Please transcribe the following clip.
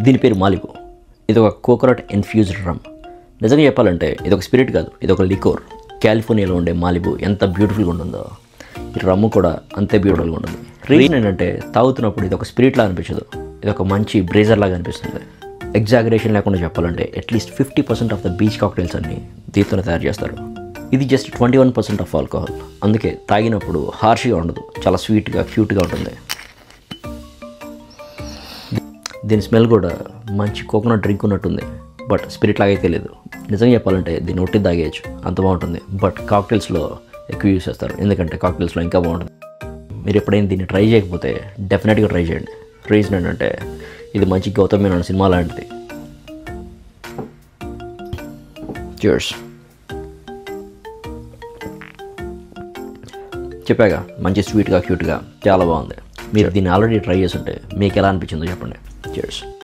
దీని పేరు మాలిబు. ఇది ఒక కోకోనట్ ఇన్ఫ్యూజ్డ్ రమ్. నిజంగా చెప్పాలంటే ఇది ఒక స్పిరిట్ కాదు, ఇది ఒక లికోర్. కాలిఫోర్నియాలో ఉండే మాలిబు ఎంత బ్యూటిఫుల్గా ఉంటుందో ఈ రమ్ము కూడా అంతే బ్యూటిఫుల్గా ఉంటుంది. రీజన్ ఏంటంటే తాగుతున్నప్పుడు ఇది ఒక స్పిరిట్లా అనిపించదు, ఇది ఒక మంచి బ్రేజర్ లాగా అనిపిస్తుంది. ఎగ్జాగరేషన్ లేకుండా చెప్పాలంటే at least 50% of the beach cocktails అన్ని దీంతోనే తయారు చేస్తారు. ఇది జస్ట్ 21% ఆఫ్ ఆల్కహాల్. అందుకే తాగినప్పుడు హార్ష్గా ఉండదు, చాలా స్వీట్గా క్యూట్గా ఉంటుంది. దీని స్మెల్ కూడా మంచి కోకోనట్ డ్రింక్ ఉన్నట్టుంది, బట్ స్పిరిట్ లాగా అయితే లేదు. నిజంగా చెప్పాలంటే దీన్ని ఒట్టి తాగేయచ్చు, అంత బాగుంటుంది. బట్ కాక్టైల్స్లో ఎక్కువ యూస్ చేస్తారు, ఎందుకంటే కాక్టైల్స్లో ఇంకా బాగుంటుంది. మీరు ఎప్పుడైనా దీన్ని ట్రై చేయకపోతే డెఫినెట్గా ట్రై చేయండి. రీజన్ ఏంటంటే ఇది మంచి గౌతమ్ మీనన్ సినిమా లాంటిది. Cheers. చెప్పాగా మంచి స్వీట్గా క్యూట్గా చాలా బాగుంది. మీరు దీన్ని ఆల్రెడీ ట్రై చేస్తుంటే మీకు ఎలా అనిపించిందో చెప్పండి. Cheers.